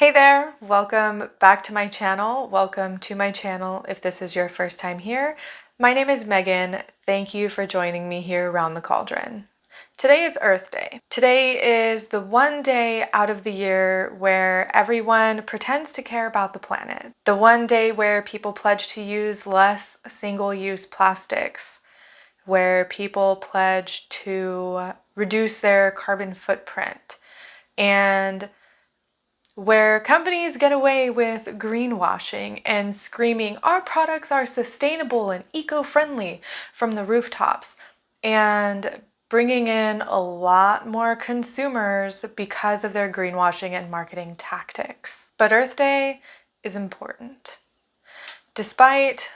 Hey there, welcome back to my channel. Welcome to my channel if this is your first time here. My name is Megan. Thank you for joining me here around the cauldron. Today is Earth Day. Today is the one day out of the year where everyone pretends to care about the planet. The one day where people pledge to use less single-use plastics, where people pledge to reduce their carbon footprint, and where companies get away with greenwashing and screaming, our products are sustainable and eco-friendly from the rooftops, and bringing in a lot more consumers because of their greenwashing and marketing tactics. But Earth Day is important. Despite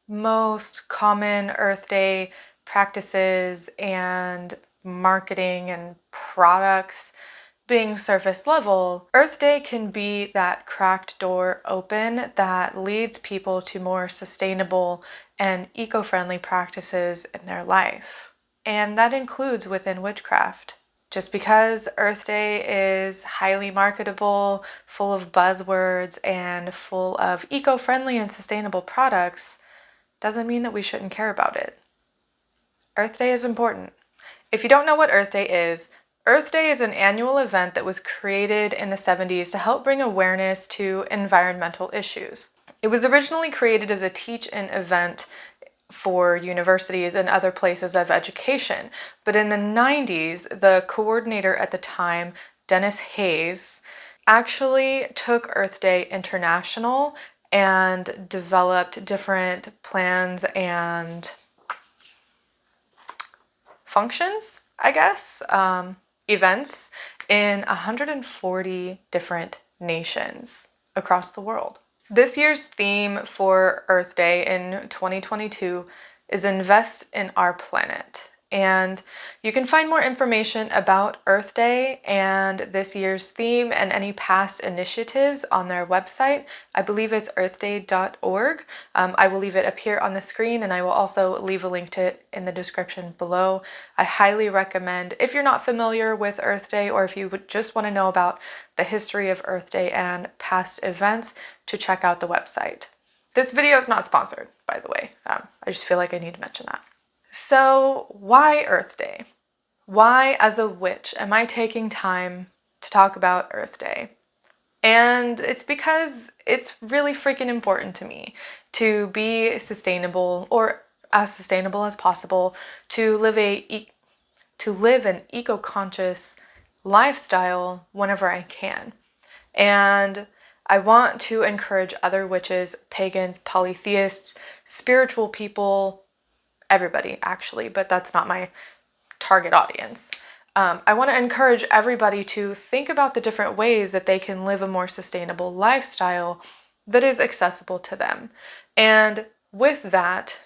most common Earth Day practices and marketing and products being surface level, Earth Day can be that cracked door open that leads people to more sustainable and eco-friendly practices in their life. And that includes within witchcraft. Just because Earth Day is highly marketable, full of buzzwords, and full of eco-friendly and sustainable products, doesn't mean that we shouldn't care about it. Earth Day is important. If you don't know what Earth Day is an annual event that was created in the 70s to help bring awareness to environmental issues. It was originally created as a teach-in event for universities and other places of education, but in the 90s, the coordinator at the time, Dennis Hayes, actually took Earth Day international and developed different plans and functions, I guess, events in 140 different nations across the world. This year's theme for Earth Day in 2022 is Invest in Our Planet. And you can find more information about Earth Day and this year's theme and any past initiatives on their website. I believe it's earthday.org. I will leave it up here on the screen, and I will also leave a link to it in the description below. I highly recommend, if you're not familiar with Earth Day, or if you would just want to know about the history of Earth Day and past events, to check out the website. This video is not sponsored, by the way. I just feel like I need to mention that. So why Earth Day? Why, as a witch, am I taking time to talk about Earth Day? And it's because it's really freaking important to me to be sustainable, or as sustainable as possible, to live an eco-conscious lifestyle whenever I can. And I want to encourage other witches, pagans, polytheists, spiritual people, everybody actually, but that's not my target audience. I want to encourage everybody to think about the different ways that they can live a more sustainable lifestyle that is accessible to them. And with that,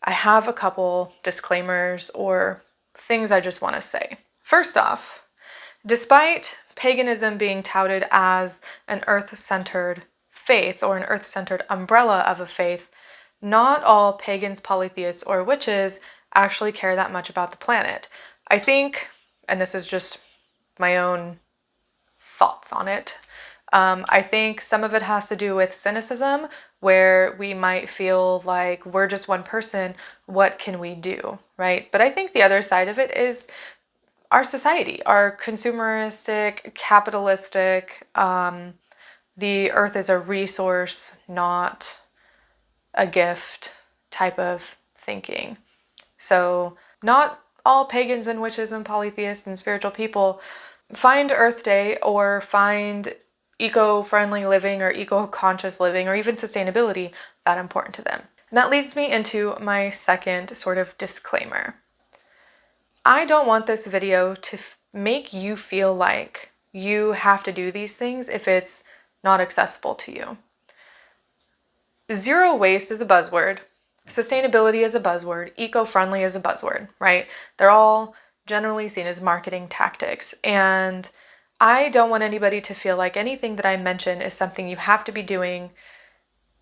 I have a couple disclaimers or things I just want to say. First off, despite paganism being touted as an earth-centered faith or an earth-centered umbrella of a faith, not all pagans, polytheists, or witches actually care that much about the planet. I think, and this is just my own thoughts on it, I think some of it has to do with cynicism, where we might feel like we're just one person, what can we do, right? But I think the other side of it is our society, our consumeristic, capitalistic, the earth is a resource, not a gift type of thinking. So not all pagans and witches and polytheists and spiritual people find Earth Day or find eco-friendly living or eco-conscious living or even sustainability that important to them. And that leads me into my second sort of disclaimer. I don't want this video to make you feel like you have to do these things if it's not accessible to you. Zero waste is a buzzword, sustainability is a buzzword, eco-friendly is a buzzword, right? They're all generally seen as marketing tactics, and I don't want anybody to feel like anything that I mention is something you have to be doing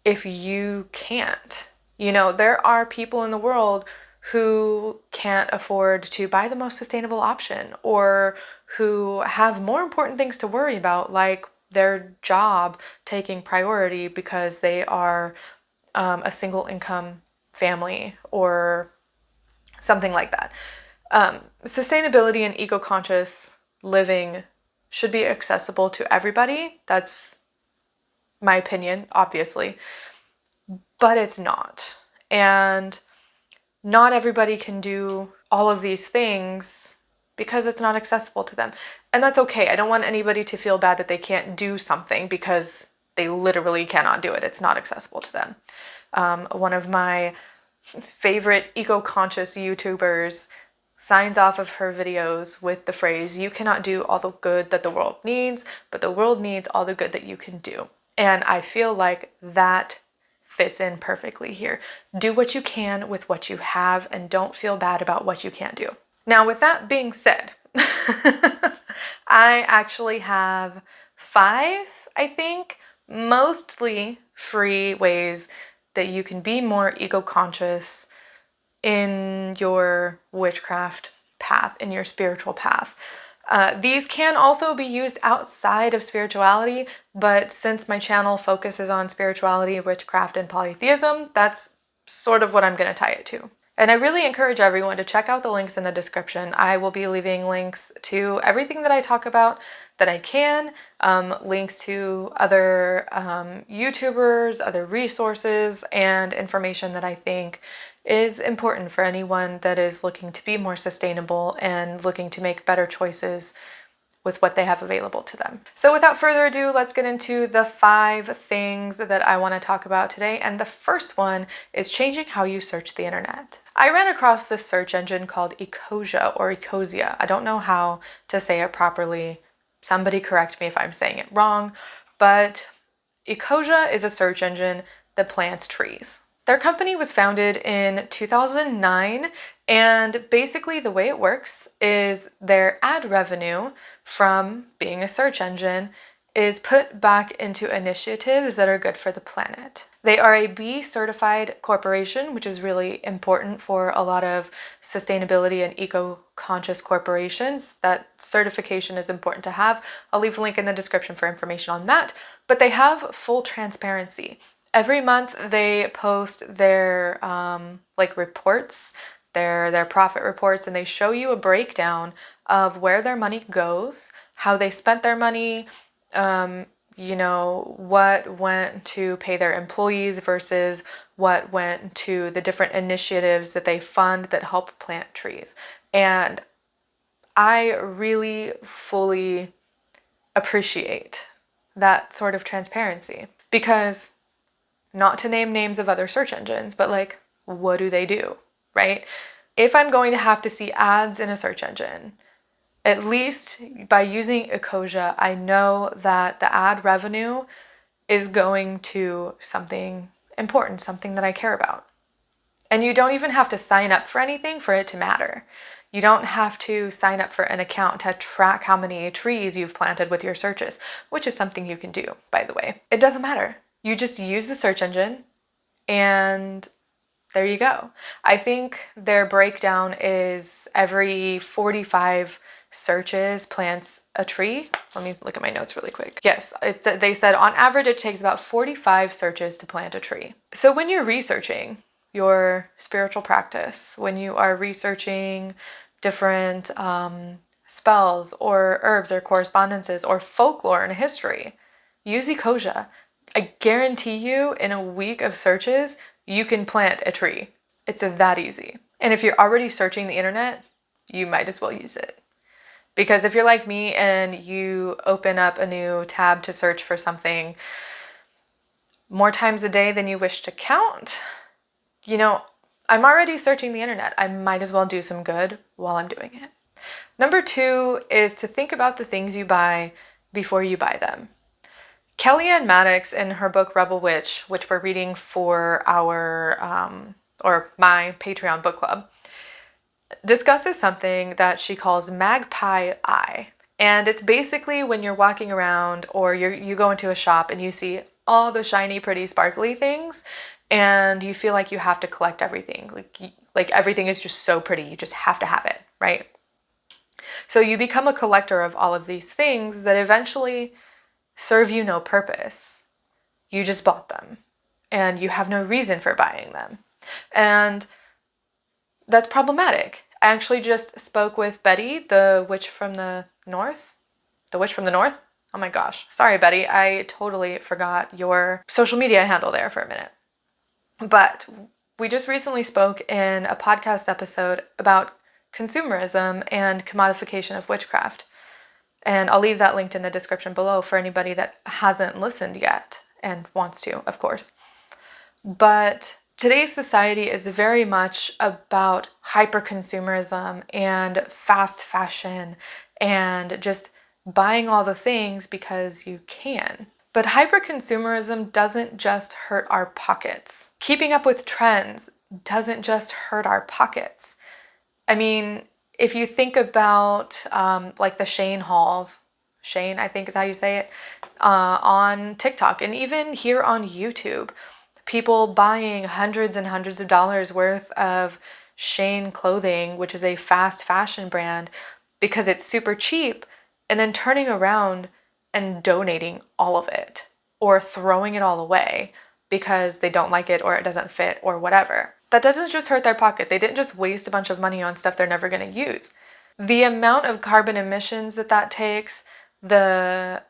if you can't. You know, there are people in the world who can't afford to buy the most sustainable option, or who have more important things to worry about, like their job taking priority because they are a single income family or something like that. Sustainability and eco-conscious living should be accessible to everybody. That's my opinion, obviously, but it's not. And not everybody can do all of these things because it's not accessible to them. And that's okay. I don't want anybody to feel bad that they can't do something because they literally cannot do it. It's not accessible to them. One of my favorite eco-conscious YouTubers signs off of her videos with the phrase, "You cannot do all the good that the world needs, but the world needs all the good that you can do." And I feel like that fits in perfectly here. Do what you can with what you have and don't feel bad about what you can't do. Now, with that being said, I actually have 5, I think, mostly free ways that you can be more eco-conscious in your witchcraft path, in your spiritual path. These can also be used outside of spirituality, but since my channel focuses on spirituality, witchcraft, and polytheism, that's sort of what I'm going to tie it to. And I really encourage everyone to check out the links in the description. I will be leaving links to everything that I talk about that I can, links to other YouTubers, other resources, and information that I think is important for anyone that is looking to be more sustainable and looking to make better choices with what they have available to them. So without further ado, let's get into the 5 things that I want to talk about today. And the first one is changing how you search the internet. I ran across this search engine called Ecosia or Ecosia. I don't know how to say it properly. Somebody correct me if I'm saying it wrong, but Ecosia is a search engine that plants trees. Their company was founded in 2009, and basically the way it works is their ad revenue from being a search engine is put back into initiatives that are good for the planet. They are a B certified corporation, which is really important for a lot of sustainability and eco-conscious corporations. That certification is important to have. I'll leave a link in the description for information on that, but they have full transparency. Every month they post their reports, their profit reports, and they show you a breakdown of where their money goes, how they spent their money, what went to pay their employees versus what went to the different initiatives that they fund that help plant trees. And I really fully appreciate that sort of transparency because, not to name names of other search engines, but like, what do they do, right? If I'm going to have to see ads in a search engine, at least by using Ecosia, I know that the ad revenue is going to something important, something that I care about. And you don't even have to sign up for anything for it to matter. You don't have to sign up for an account to track how many trees you've planted with your searches, which is something you can do, by the way. It doesn't matter. You just use the search engine and there you go. I think their breakdown is every 45 searches plants a tree. Let me look at my notes really quick. Yes, they said on average it takes about 45 searches to plant a tree. So when you're researching your spiritual practice, when you are researching different spells or herbs or correspondences or folklore and history, use Ecosia. I guarantee you in a week of searches, you can plant a tree. It's that easy. And if you're already searching the internet, you might as well use it. Because if you're like me and you open up a new tab to search for something more times a day than you wish to count, I'm already searching the internet. I might as well do some good while I'm doing it. Number 2 is to think about the things you buy before you buy them. Kellyanne Maddox, in her book Rebel Witch, which we're reading for my Patreon book club, discusses something that she calls magpie eye. And it's basically when you're walking around or you go into a shop and you see all the shiny, pretty, sparkly things and you feel like you have to collect everything. Like everything is just so pretty. You just have to have it, right? So you become a collector of all of these things that eventually serve you no purpose. You just bought them and you have no reason for buying them. And that's problematic. I actually just spoke with Betty, the witch from the north. The witch from the north? Oh my gosh. Sorry, Betty. I totally forgot your social media handle there for a minute. But we just recently spoke in a podcast episode about consumerism and commodification of witchcraft. And I'll leave that linked in the description below for anybody that hasn't listened yet and wants to, of course. But today's society is very much about hyper-consumerism and fast fashion and just buying all the things because you can. But hyper-consumerism doesn't just hurt our pockets. Keeping up with trends doesn't just hurt our pockets. I mean, if you think about like the Shane hauls, Shane, I think is how you say it, on TikTok and even here on YouTube, people buying hundreds and hundreds of dollars worth of Shane clothing, which is a fast fashion brand, because it's super cheap, and then turning around and donating all of it or throwing it all away because they don't like it or it doesn't fit or whatever. That doesn't just hurt their pocket. They didn't just waste a bunch of money on stuff they're never going to use. The amount of carbon emissions that takes, the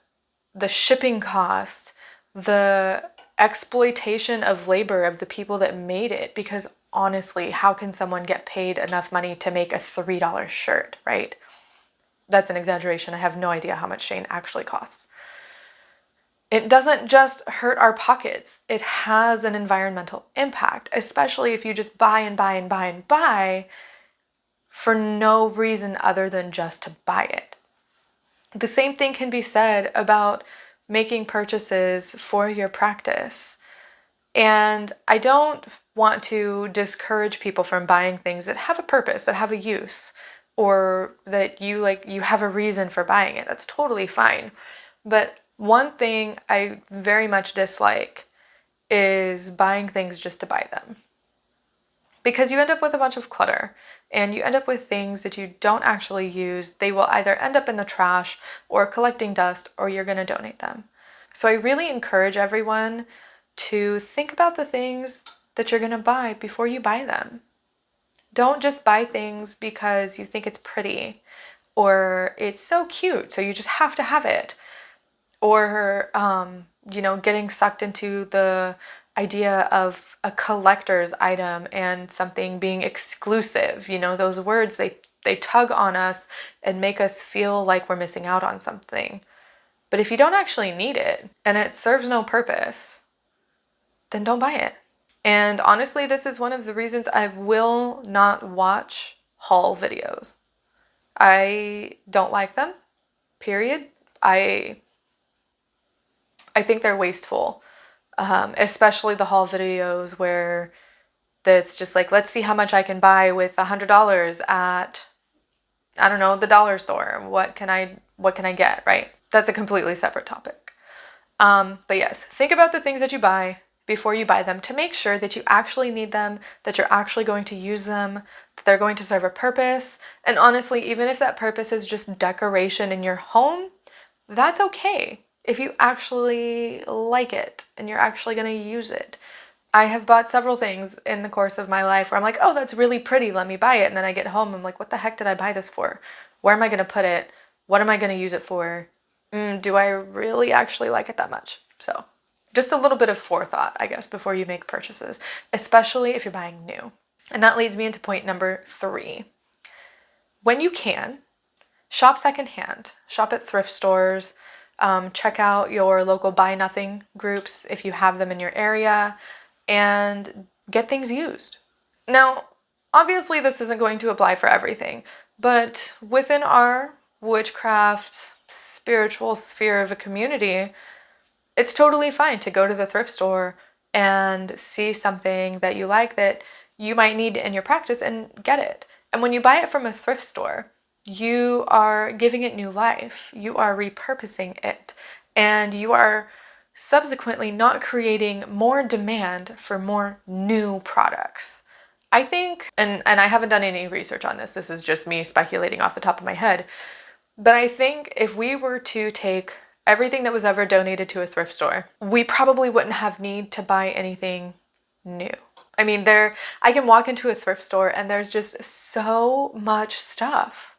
shipping cost, the exploitation of labor of the people that made it, because honestly, how can someone get paid enough money to make a $3 shirt, right? That's an exaggeration. I have no idea how much Shane actually costs. It doesn't just hurt our pockets. It has an environmental impact, especially if you just buy and buy and buy and buy for no reason other than just to buy it. The same thing can be said about making purchases for your practice. And I don't want to discourage people from buying things that have a purpose, that have a use, or that you have a reason for buying it. That's totally fine. But one thing I very much dislike is buying things just to buy them. Because you end up with a bunch of clutter and you end up with things that you don't actually use. They will either end up in the trash or collecting dust, or you're going to donate them. So I really encourage everyone to think about the things that you're going to buy before you buy them. Don't just buy things because you think it's pretty or it's so cute, so you just have to have it. Or, getting sucked into the idea of a collector's item and something being exclusive. Those words, they tug on us and make us feel like we're missing out on something. But if you don't actually need it and it serves no purpose, then don't buy it. And honestly, this is one of the reasons I will not watch haul videos. I don't like them, period. I think they're wasteful, especially the haul videos where it's just like, let's see how much I can buy with $100 at, I don't know, the dollar store. What can I get, right? That's a completely separate topic. But yes, think about the things that you buy before you buy them to make sure that you actually need them, that you're actually going to use them, that they're going to serve a purpose. And honestly, even if that purpose is just decoration in your home, that's okay. If you actually like it and you're actually going to use it. I have bought several things in the course of my life where I'm like, oh, that's really pretty, let me buy it. And then I get home, I'm like, what the heck did I buy this for? Where am I going to put it? What am I going to use it for? Do I really actually like it that much? So just a little bit of forethought, I guess, before you make purchases, especially if you're buying new. And that leads me into point number 3. When you can, shop secondhand. Shop at thrift stores. Check out your local buy nothing groups if you have them in your area, and get things used. Now, obviously this isn't going to apply for everything, but within our witchcraft spiritual sphere of a community, it's totally fine to go to the thrift store and see something that you like that you might need in your practice and get it. And when you buy it from a thrift store, you are giving it new life. You are repurposing it. And you are subsequently not creating more demand for more new products. I think, and I haven't done any research on this, this is just me speculating off the top of my head, but I think if we were to take everything that was ever donated to a thrift store, we probably wouldn't have need to buy anything new. I mean, I can walk into a thrift store and there's just so much stuff.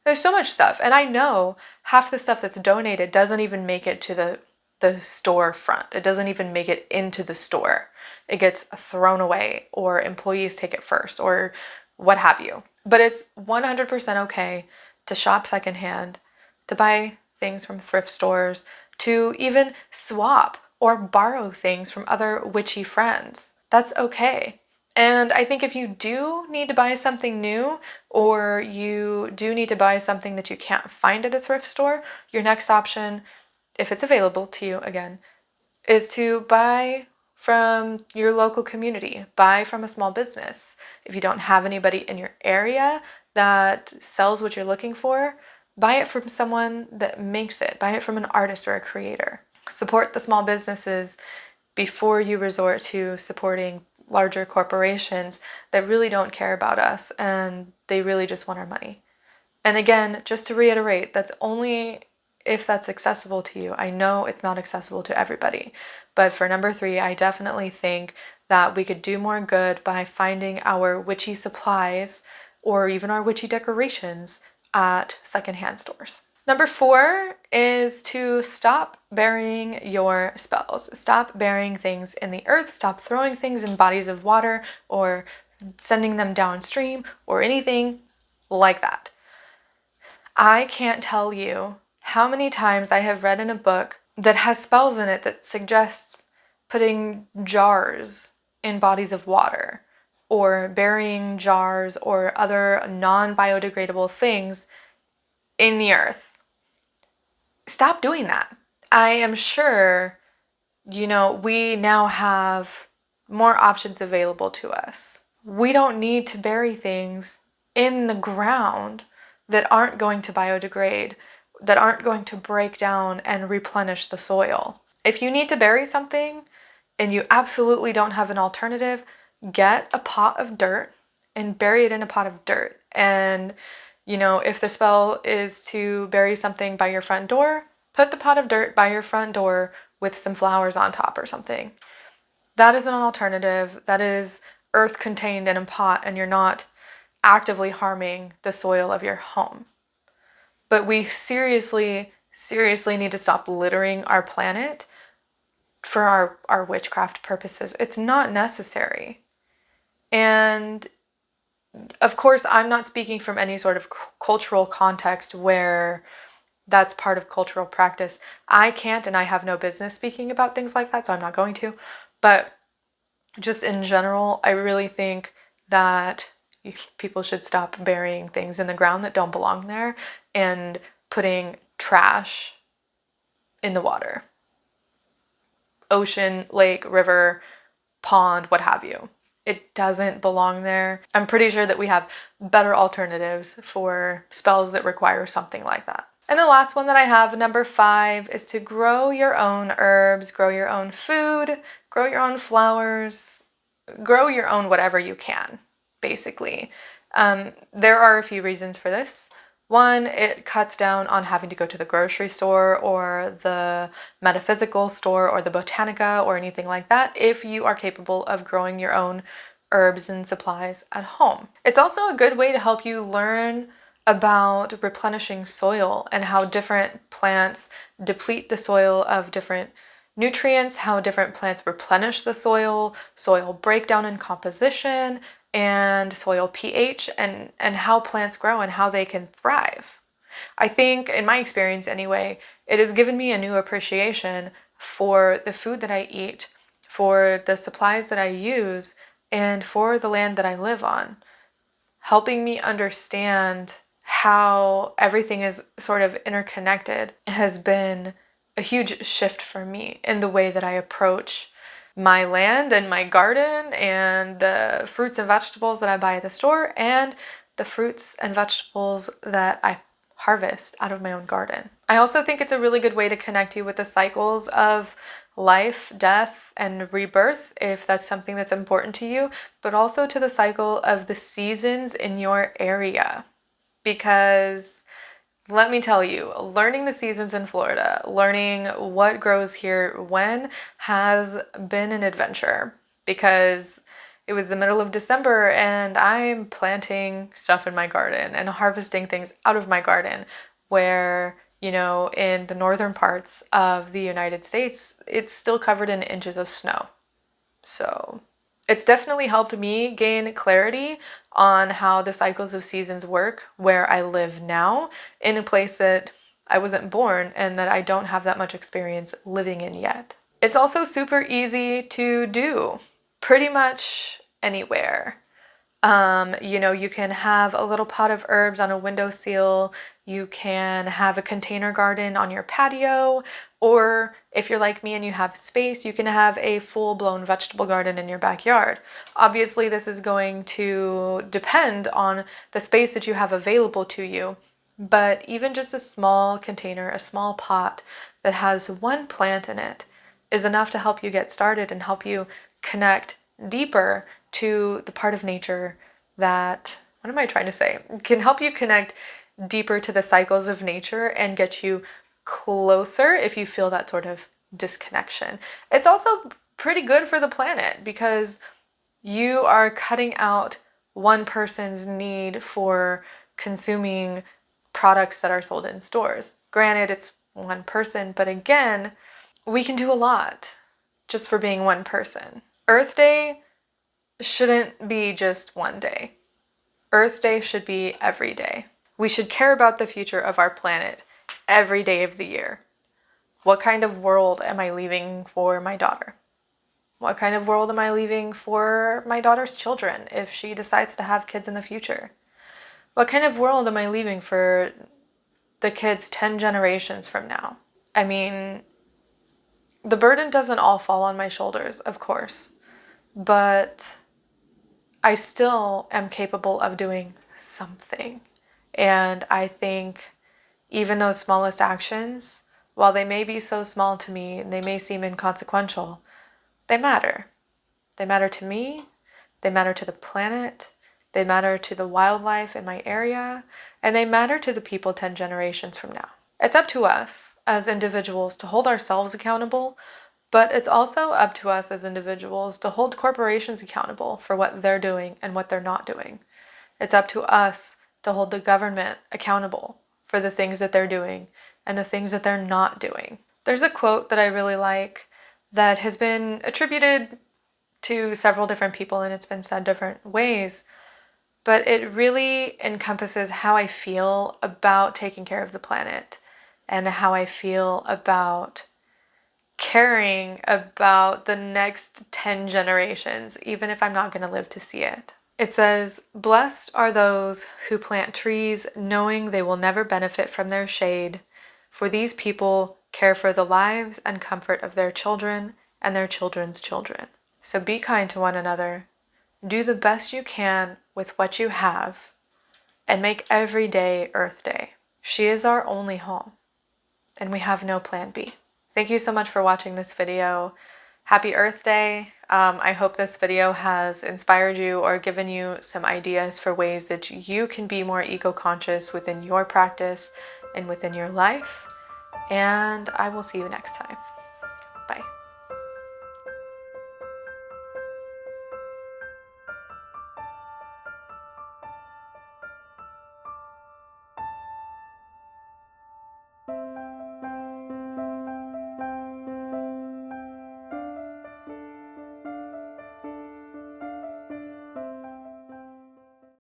There's so much stuff. And I know half the stuff that's donated doesn't even make it to the store front. It doesn't even make it into the store. It gets thrown away, or employees take it first, or what have you. But it's 100% okay to shop secondhand, to buy things from thrift stores, to even swap or borrow things from other witchy friends. That's okay. And I think if you do need to buy something new, or you do need to buy something that you can't find at a thrift store, your next option, if it's available to you again, is to buy from your local community, buy from a small business. If you don't have anybody in your area that sells what you're looking for, buy it from someone that makes it. Buy it from an artist or a creator. Support the small businesses before you resort to supporting larger corporations that really don't care about us and they really just want our money. And again, just to reiterate, that's only if that's accessible to you. I know it's not accessible to everybody, but for number 3, I definitely think that we could do more good by finding our witchy supplies or even our witchy decorations at secondhand stores. Number 4 is to stop burying your spells. Stop burying things in the earth. Stop throwing things in bodies of water or sending them downstream or anything like that. I can't tell you how many times I have read in a book that has spells in it that suggests putting jars in bodies of water or burying jars or other non-biodegradable things in the earth. Stop doing that. I am sure, we now have more options available to us. We don't need to bury things in the ground that aren't going to biodegrade, that aren't going to break down and replenish the soil. If you need to bury something and you absolutely don't have an alternative, get a pot of dirt and bury it in a pot of dirt. And if the spell is to bury something by your front door, put the pot of dirt by your front door with some flowers on top or something. That is an alternative. That is earth contained in a pot, and you're not actively harming the soil of your home. But we seriously need to stop littering our planet for our witchcraft purposes. It's not necessary. And of course, I'm not speaking from any sort of cultural context where that's part of cultural practice. I can't, and I have no business speaking about things like that, so I'm not going to. But just in general, I really think that people should stop burying things in the ground that don't belong there and putting trash in the water. Ocean, lake, river, pond, what have you. It doesn't belong there. I'm pretty sure that we have better alternatives for spells that require something like that. And the last one that I have, number 5, is to grow your own herbs, grow your own food, grow your own flowers, grow your own whatever you can, basically. There are a few reasons for this. One, it cuts down on having to go to the grocery store or the metaphysical store or the botanica or anything like that if you are capable of growing your own herbs and supplies at home. It's also a good way to help you learn about replenishing soil and how different plants deplete the soil of different nutrients, how different plants replenish the soil, soil breakdown and composition, and soil pH, and how plants grow and how they can thrive. I think, in my experience anyway, it has given me a new appreciation for the food that I eat, for the supplies that I use, and for the land that I live on, helping me understand how everything is sort of interconnected has been a huge shift for me in the way that I approach my land and my garden and the fruits and vegetables that I buy at the store and the fruits and vegetables that I harvest out of my own garden. I also think it's a really good way to connect you with the cycles of life, death, and rebirth, if that's something that's important to you, but also to the cycle of the seasons in your area. Because Let me tell you, learning the seasons in Florida, learning what grows here when, has been an adventure, because it was the middle of December and I'm planting stuff in my garden and harvesting things out of my garden where, you know, in the northern parts of the United States, it's still covered in inches of snow. So it's definitely helped me gain clarity on how the cycles of seasons work where I live now, in a place that I wasn't born and that I don't have that much experience living in yet. It's also super easy to do pretty much anywhere. You know, you can have a little pot of herbs on a windowsill, you can have a container garden on your patio, or if you're like me and you have space, you can have a full-blown vegetable garden in your backyard. Obviously, this is going to depend on the space that you have available to you, but even just a small container, a small pot that has one plant in it is enough to help you get started and help you connect deeper to the part of nature that, what am I trying to say? Can help you connect deeper to the cycles of nature and get you closer if you feel that sort of disconnection. It's also pretty good for the planet because you are cutting out one person's need for consuming products that are sold in stores. Granted, it's one person, but again, we can do a lot just for being one person. Earth Day shouldn't be just one day. Earth Day should be every day. We should care about the future of our planet every day of the year. What kind of world am I leaving for my daughter? What kind of world am I leaving for my daughter's children if she decides to have kids in the future? What kind of world am I leaving for the kids 10 generations from now? I mean, the burden doesn't all fall on my shoulders, of course, but I still am capable of doing something. And I think even those smallest actions, while they may be so small to me and they may seem inconsequential, they matter. They matter to me, they matter to the planet, they matter to the wildlife in my area, and they matter to the people 10 generations from now. It's up to us as individuals to hold ourselves accountable, but it's also up to us as individuals to hold corporations accountable for what they're doing and what they're not doing. It's up to us to hold the government accountable for the things that they're doing and the things that they're not doing. There's a quote that I really like that has been attributed to several different people and it's been said different ways, but it really encompasses how I feel about taking care of the planet and how I feel about caring about the next 10 generations, even if I'm not going to live to see it. It says, "Blessed are those who plant trees knowing they will never benefit from their shade, for these people care for the lives and comfort of their children and their children's children." So be kind to one another, do the best you can with what you have, and make every day Earth Day. She is our only home, and we have no plan B. Thank you so much for watching this video. Happy Earth Day. I hope this video has inspired you or given you some ideas for ways that you can be more eco-conscious within your practice and within your life. And I will see you next time.